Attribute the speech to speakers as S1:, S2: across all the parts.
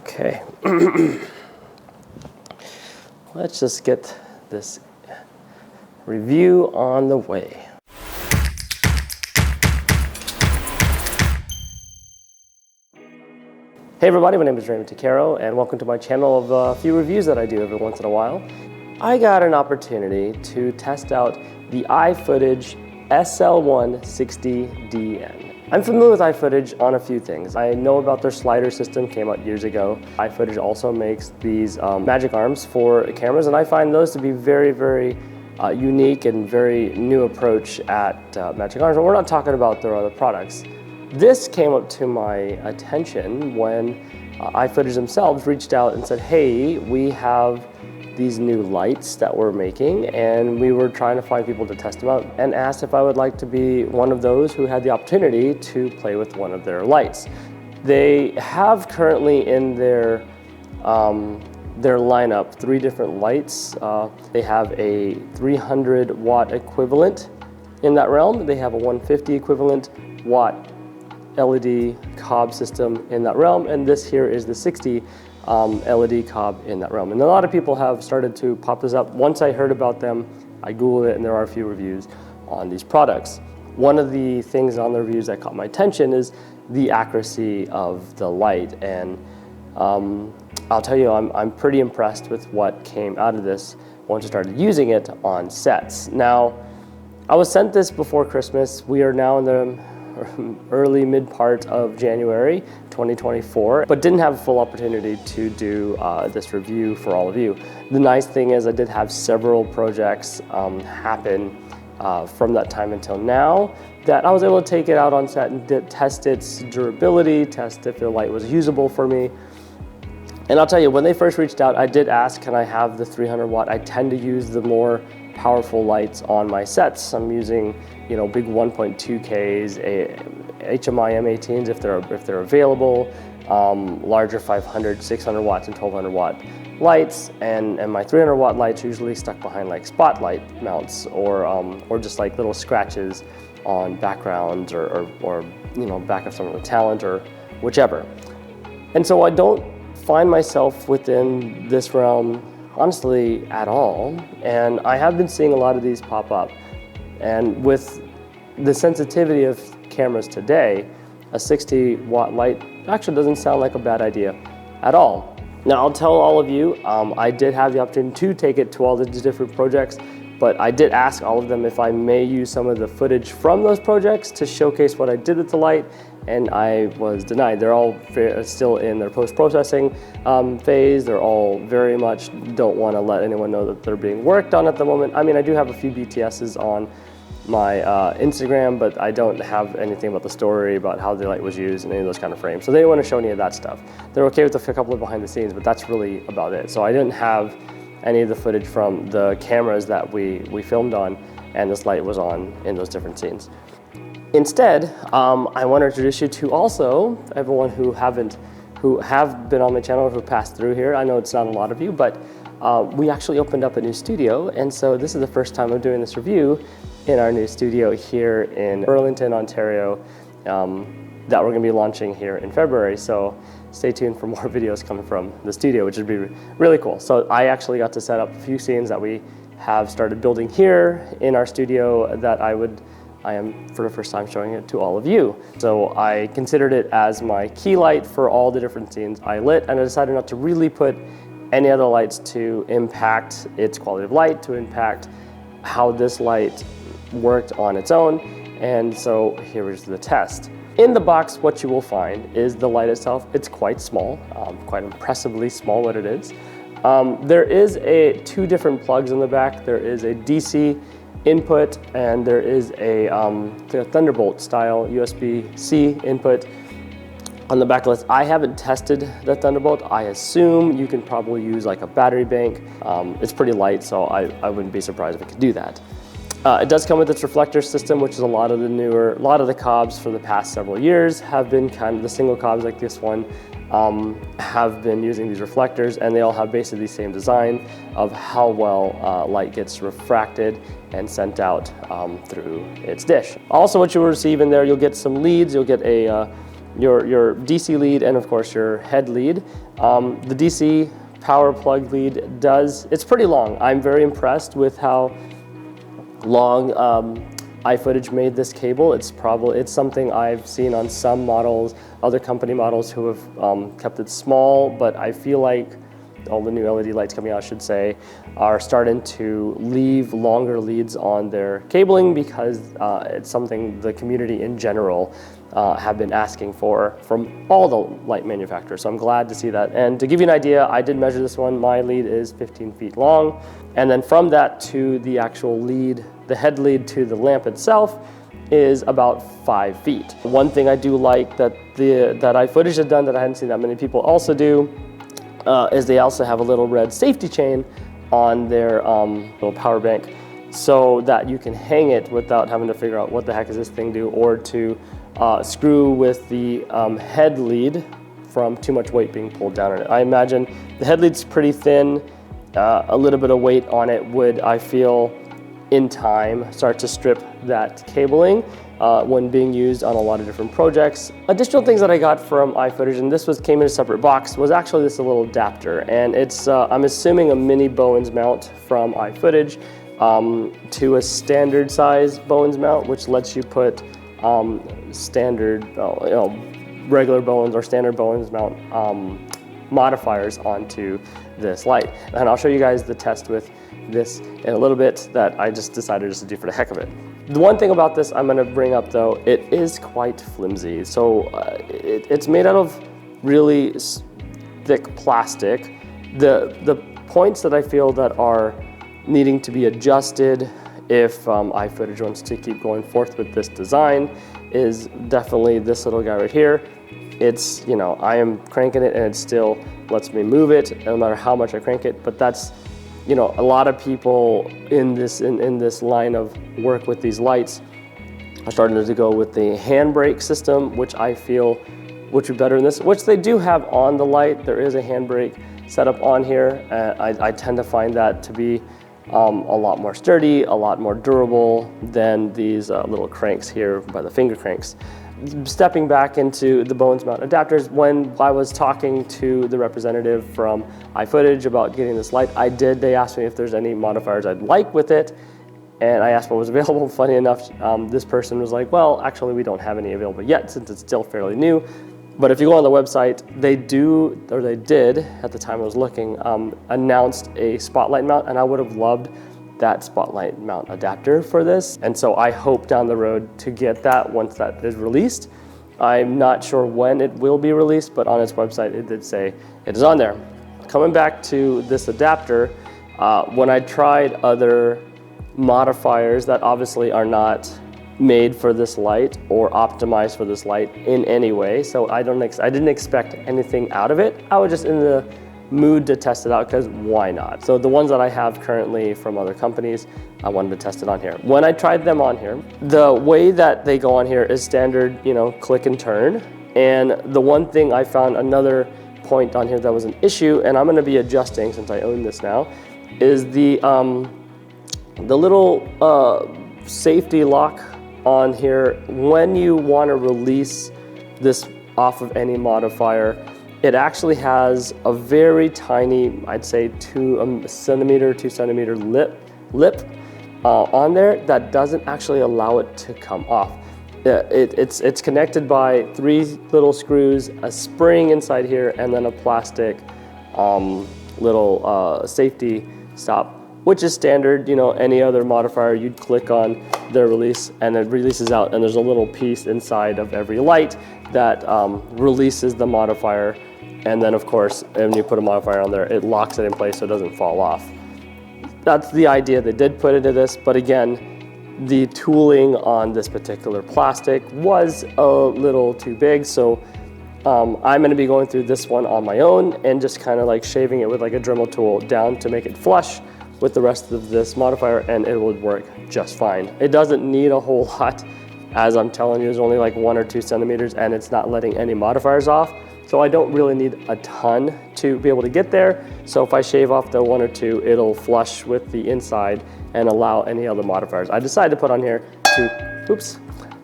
S1: Okay, let's just get this review on the way. Hey everybody, my name is Raymond Takero, and welcome to my channel of a few reviews that I do every once in a while. I got an opportunity to test out the iFootage SL1-60DN. I'm familiar with iFootage on a few things. I know about their slider system, came out years ago. iFootage also makes these magic arms for cameras, and I find those to be very unique and very new approach at magic arms. But we're not talking about their other products. This came up to my attention when iFootage themselves reached out and said, hey, we have these new lights that we're making, and we were trying to find people to test them out, and asked if I would like to be one of those who had the opportunity to play with one of their lights. They have currently in their lineup 3 different lights. They have a 300 watt equivalent in that realm. They have a 150 equivalent watt LED COB system in that realm, and this here is the 60 LED COB in that realm. And a lot of people have started to pop this up. Once I heard about them, I Googled it, and there are a few reviews on these products. One of the things on the reviews that caught my attention is the accuracy of the light, and I'll tell you, I'm pretty impressed with what came out of this once I started using it on sets. Now, I was sent this before Christmas. We are now in the early mid part of January 2024, but didn't have a full opportunity to do this review for all of you. The nice thing is I did have several projects happen from that time until now that I was able to take it out on set and test its durability, test if the light was usable for me. And I'll tell you, when they first reached out, I did ask, can I have the 300 watt? I tend to use the more powerful lights on my sets. I'm using, you know, big 1.2Ks, HMI M18s if they're available, larger 500, 600 watts and 1200 watt lights, and my 300 watt lights usually stuck behind like spotlight mounts or just like little scratches on backgrounds or you know, back of some of the talent or whichever. And so I don't find myself within this realm honestly at all, and I have been seeing a lot of these pop up, and with the sensitivity of cameras today, a 60 watt light actually doesn't sound like a bad idea at all. Now I'll tell all of you, I did have the opportunity to take it to all the different projects, but I did ask all of them if I may use some of the footage from those projects to showcase what I did with the light, and I was denied. They're all still in their post-processing phase. They're all very much don't want to let anyone know that they're being worked on at the moment. I mean, I do have a few BTSs on my Instagram, but I don't have anything about the story, about how the light was used and any of those kind of frames. So they didn't want to show any of that stuff. They're okay with a couple of behind the scenes, but that's really about it. So I didn't have any of the footage from the cameras that we filmed on, and this light was on in those different scenes. Instead, I want to introduce you to also everyone who have been on my channel or who passed through here. I know it's not a lot of you, but we actually opened up a new studio, and so this is the first time I'm doing this review in our new studio here in Burlington, Ontario, that we're going to be launching here in February. So stay tuned for more videos coming from the studio, which would be really cool. So I actually got to set up a few scenes that we have started building here in our studio that I am for the first time showing it to all of you. So I considered it as my key light for all the different scenes I lit, and I decided not to really put any other lights to impact its quality of light, to impact how this light worked on its own. And so here is the test. In the box, what you will find is the light itself. It's quite small, quite impressively small what it is. There is 2 different plugs in the back. There is a DC input, and there is a Thunderbolt style USB-C input on the back list. I haven't tested the Thunderbolt. I assume you can probably use like a battery bank. It's pretty light, so I wouldn't be surprised if it could do that. It does come with its reflector system, which is a lot of the COBs for the past several years have been kind of the single COBs like this one have been using these reflectors, and they all have basically the same design of how well light gets refracted and sent out through its dish. Also, what you will receive in there, you'll get some leads. You'll get a your DC lead and of course your head lead. The DC power plug lead it's pretty long. I'm very impressed with how long iFootage made this cable. It's something I've seen on some models, other company models who have kept it small, but I feel like all the new LED lights coming out, I should say, are starting to leave longer leads on their cabling because it's something the community in general have been asking for from all the light manufacturers. So I'm glad to see that. And to give you an idea, I did measure this one. My lead is 15 feet long. And then from that to the actual lead, the head lead to the lamp itself is about 5 feet. One thing I do like that iFootage has done that I hadn't seen that many people also do is they also have a little red safety chain on their little power bank so that you can hang it without having to figure out what the heck does this thing do, or to screw with the head lead from too much weight being pulled down on it. I imagine the head lead's pretty thin. A little bit of weight on it would, I feel, in time start to strip that cabling when being used on a lot of different projects. Additional things that I got from iFootage, and this came in a separate box, was actually this little adapter, and it's I'm assuming a mini Bowens mount from iFootage to a standard size Bowens mount, which lets you put standard, regular Bowens or standard Bowens mount modifiers onto this light. And I'll show you guys the test with this in a little bit that I just decided to do for the heck of it. The one thing about this I'm going to bring up though, it is quite flimsy. So it's made out of really thick plastic. The points that I feel that are needing to be adjusted if iFootage wants to keep going forth with this design is definitely this little guy right here. It's, I am cranking it and it still lets me move it no matter how much I crank it, but that's, a lot of people in this line of work with these lights are starting to go with the handbrake system, which I feel would be better in this, which they do have on the light. There is a handbrake setup on here. I tend to find that to be a lot more sturdy, a lot more durable than these little cranks here by the finger cranks. Stepping back into the Bowens mount adapters, when I was talking to the representative from iFootage about getting this light, they asked me if there's any modifiers I'd like with it, and I asked what was available. Funny enough, this person was like, well, actually we don't have any available yet since it's still fairly new. But if you go on the website, they did, at the time I was looking, announced a Spotlight mount, and I would have loved that Spotlight mount adapter for this. And so I hope down the road to get that once that is released. I'm not sure when it will be released, but on its website it did say it is on there. Coming back to this adapter, when I tried other modifiers that obviously are not made for this light or optimized for this light in any way, so I didn't expect anything out of it. I was just in the mood to test it out because why not? So the ones that I have currently from other companies, I wanted to test it on here. When I tried them on here, the way that they go on here is standard, click and turn. And the one thing I found, another point on here that was an issue, and I'm going to be adjusting since I own this now, is the little safety lock on here. When you want to release this off of any modifier, it actually has a very tiny, I'd say 2 centimeter lip on there that doesn't actually allow it to come off. It's connected by 3 little screws, a spring inside here, and then a plastic little safety stop, which is standard. Any other modifier, you'd click on their release and it releases out, and there's a little piece inside of every light that releases the modifier. And then of course, when you put a modifier on there, it locks it in place so it doesn't fall off. That's the idea they did put into this, but again, the tooling on this particular plastic was a little too big, so I'm going to be going through this one on my own and just kind of like shaving it with like a Dremel tool down to make it flush with the rest of this modifier, and it would work just fine. It doesn't need a whole lot. As I'm telling you, there's only like 1 or 2 centimeters, and it's not letting any modifiers off. So I don't really need a ton to be able to get there. So if I shave off the 1 or 2, it'll flush with the inside and allow any other modifiers I decide to put on here to,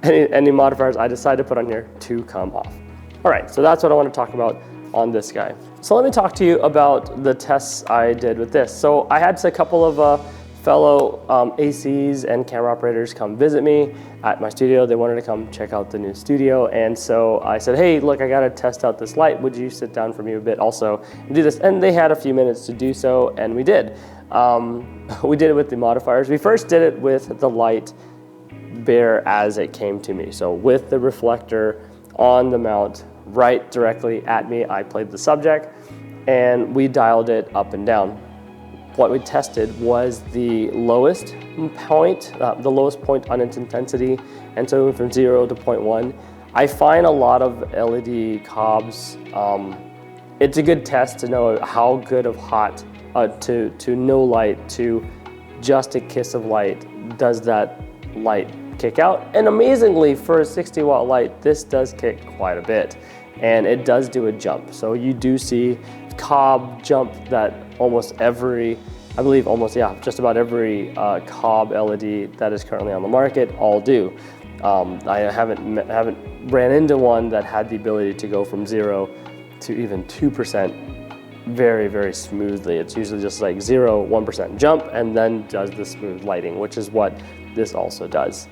S1: any modifiers I decide to put on here to come off. All right, so that's what I want to talk about on this guy. So let me talk to you about the tests I did with this. So I had a couple of fellow ACs and camera operators come visit me at my studio. They wanted to come check out the new studio, and so I said, hey, look, I gotta test out this light. Would you sit down for me a bit also and do this? And they had a few minutes to do so, and we did. We did it with the modifiers. We first did it with the light bare as it came to me. So with the reflector on the mount right directly at me, I played the subject and we dialed it up and down. What we tested was the lowest point on its intensity, and so we went from 0 to 0.1. I find a lot of LED COBs, it's a good test to know how good of hot to no light to just a kiss of light does that light kick out. And amazingly, for a 60 watt light, this does kick quite a bit, and it does do a jump. So you do see COB jump that almost every, I believe almost, yeah, just about every COB LED that is currently on the market all do. I haven't ran into one that had the ability to go from 0 to even 2% very, very smoothly. It's usually just like 0, 1% jump, and then does the smooth lighting, which is what this also does.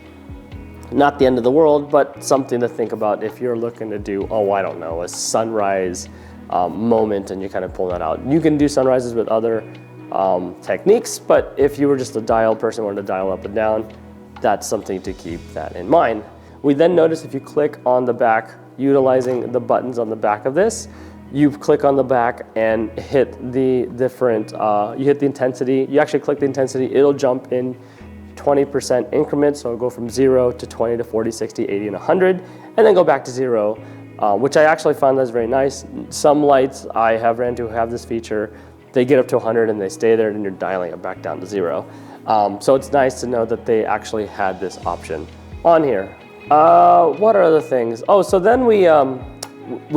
S1: Not the end of the world, but something to think about if you're looking to do, oh, I don't know, a sunrise moment and you kind of pull that out. You can do sunrises with other techniques, but if you were just a dial person, wanted to dial up and down, that's something to keep that in mind. We then notice if you click on the back, utilizing the buttons on the back of this, you click on the back and hit the different, you hit the intensity, you actually click the intensity, it'll jump in 20% increments, so it'll go from 0 to 20 to 40, 60, 80, and 100, and then go back to 0, which I actually found that's very nice. Some lights I have ran into have this feature, they get up to 100 and they stay there, and you're dialing it back down to 0. So it's nice to know that they actually had this option on here. What are other things? Oh, so then we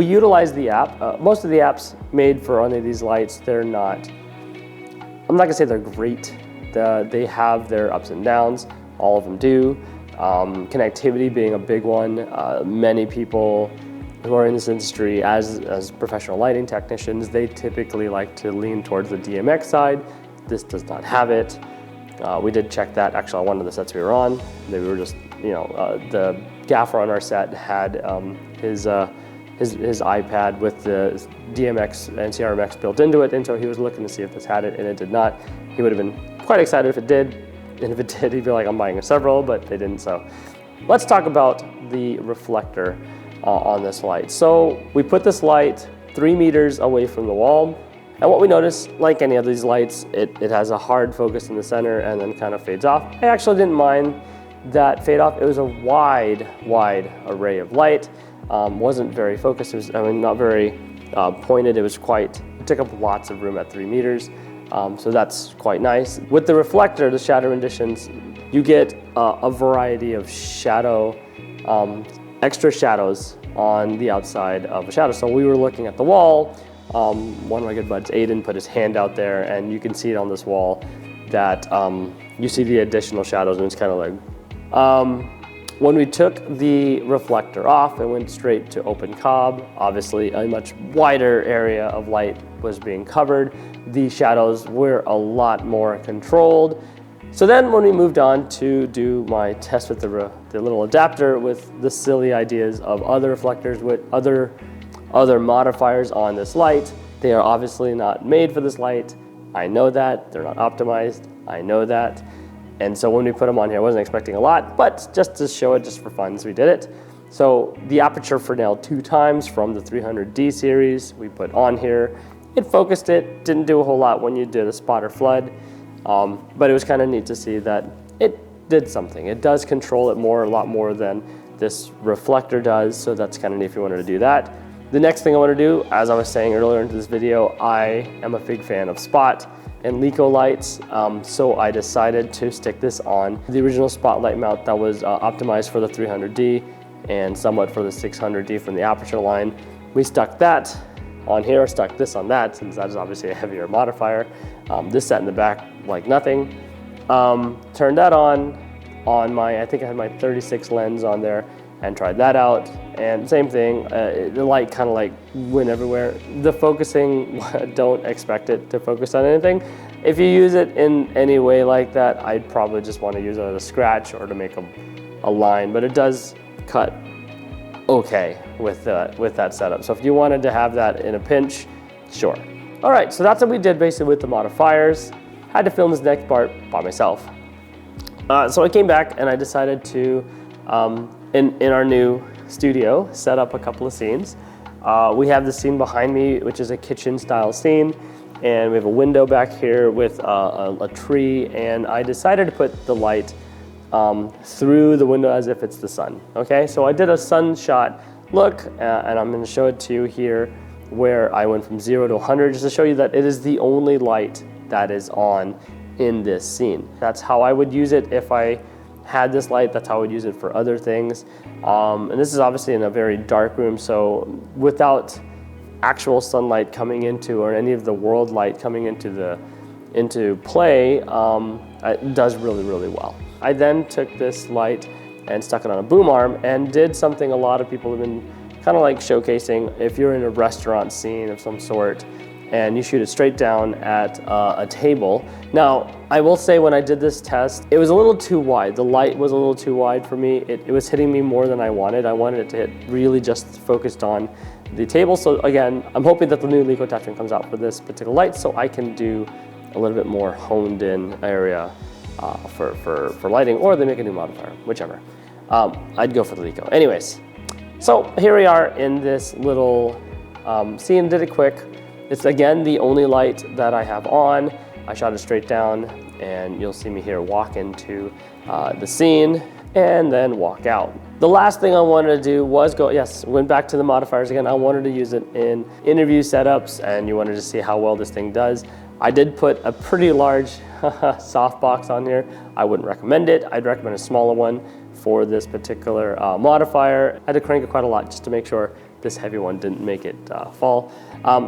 S1: utilize the app. Most of the apps made for any of these lights, they're not, I'm not gonna say they're great. They have their ups and downs, all of them do. Connectivity being a big one. Many people who are in this industry as professional lighting technicians, they typically like to lean towards the DMX side. This does not have it. We did check that actually on one of the sets we were on. They were just, you know, the gaffer on our set had his iPad with the DMX and CRMX built into it, and so he was looking to see if this had it, and it did not. He would have been quite excited if it did, and if it did, he'd be like, I'm buying several, but they didn't. So let's talk about the reflector on this light. So we put this light 3 meters away from the wall, and what we notice, like any of these lights, it has a hard focus in the center and then kind of fades off. I actually didn't mind that fade off. It was a wide array of light. Wasn't very focused. It was, I mean, not very pointed. It took up lots of room at 3 meters. So that's quite nice. With the reflector, the shadow renditions, you get a variety of shadow, extra shadows on the outside of a shadow. So we were looking at the wall. One of my good buds, Aiden, put his hand out there, and you can see it on this wall that you see the additional shadows, and it's kind of like, when we took the reflector off and went straight to open COB, obviously a much wider area of light was being covered. The shadows were a lot more controlled. So then when we moved on to do my test with the little adapter with the silly ideas of other reflectors with other modifiers on this light, they are obviously not made for this light. I know that. They're not optimized. I know that. And so when we put them on here, I wasn't expecting a lot, but just to show it just for fun, so we did it. So the Aputure Fresnel 2 times from the 300D series we put on here. It focused it, didn't do a whole lot when you did a spot or flood, but it was kind of neat to see that it did something. It does control it a lot more than this reflector does, so that's kind of neat if you wanted to do that. The next thing I want to do, as I was saying earlier into this video, I am a big fan of spot and Leko lights, so I decided to stick this on the original Spotlight mount that was optimized for the 300D and somewhat for the 600D from the Aputure line. We stuck that on here, stuck this on that, since that is obviously a heavier modifier. This sat in the back like nothing. Turned that on my, I think I had my 36 lens on there, and tried that out. And same thing, the light kind of like went everywhere. The focusing, don't expect it to focus on anything. If you use it in any way like that, I'd probably just want to use it as a scratch or to make a line, but it does cut okay with that setup. So if you wanted to have that in a pinch, sure. All right, so that's what we did basically with the modifiers. Had to film this next part by myself. So I came back and I decided to, in our new studio, set up a couple of scenes. We have the scene behind me, which is a kitchen style scene, and we have a window back here with a tree, and I decided to put the light through the window as if it's the sun. Okay, so I did a sun shot look, and I'm going to show it to you here, where I went from 0 to 100 just to show you that it is the only light that is on in this scene. That's how I would use it if I had this light. That's how I would use it for other things. And this is obviously in a very dark room, so without actual sunlight coming into, or any of the world light coming into play, it does really, really well. I then took this light and stuck it on a boom arm and did something a lot of people have been kind of like showcasing. If you're in a restaurant scene of some sort and you shoot it straight down at a table. Now, I will say when I did this test, it was a little too wide. The light was a little too wide for me. It was hitting me more than I wanted. I wanted it to hit really just focused on the table. So again, I'm hoping that the new Leko attachment comes out for this particular light so I can do a little bit more honed in area for lighting, or they make a new modifier, whichever. I'd go for the Leko. Anyways, so here we are in this little scene. Did it quick. It's again the only light that I have on. I shot it straight down, and you'll see me here walk into the scene and then walk out. The last thing I wanted to do was went back to the modifiers again. I wanted to use it in interview setups, and you wanted to see how well this thing does. I did put a pretty large softbox on here. I wouldn't recommend it. I'd recommend a smaller one for this particular modifier. I had to crank it quite a lot just to make sure this heavy one didn't make it fall.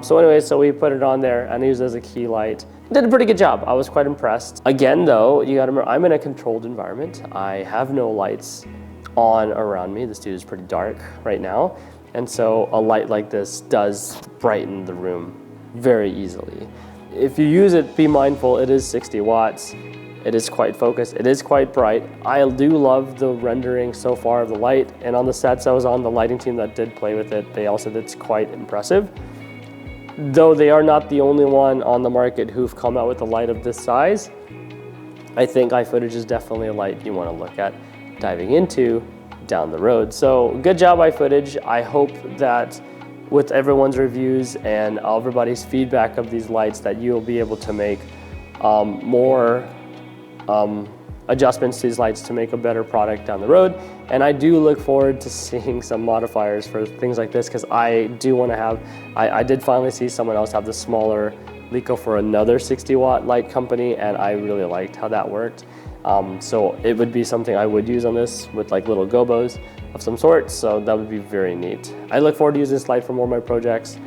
S1: So anyway, so we put it on there and I used it as a key light. Did a pretty good job. I was quite impressed. Again though, you gotta remember, I'm in a controlled environment. I have no lights on around me. The studio is pretty dark right now. And so a light like this does brighten the room very easily. If you use it, be mindful, it is 60 watts. It is quite focused, it is quite bright. I do love the rendering so far of the light, and on the sets I was on, the lighting team that did play with it, they all said it's quite impressive. Though they are not the only one on the market who've come out with a light of this size, I think iFootage is definitely a light you want to look at diving into down the road. So good job iFootage. I hope that with everyone's reviews and everybody's feedback of these lights that you'll be able to make more adjustments to these lights to make a better product down the road. And I do look forward to seeing some modifiers for things like this, because I do want to have, I did finally see someone else have the smaller Leko for another 60 watt light company, and I really liked how that worked. So it would be something I would use on this with like little gobos of some sort, so that would be very neat. I look forward to using this light for more of my projects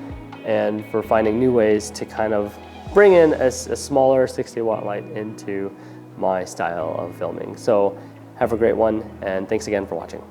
S1: and for finding new ways to kind of bring in a smaller 60 watt light into my style of filming. So have a great one, and thanks again for watching.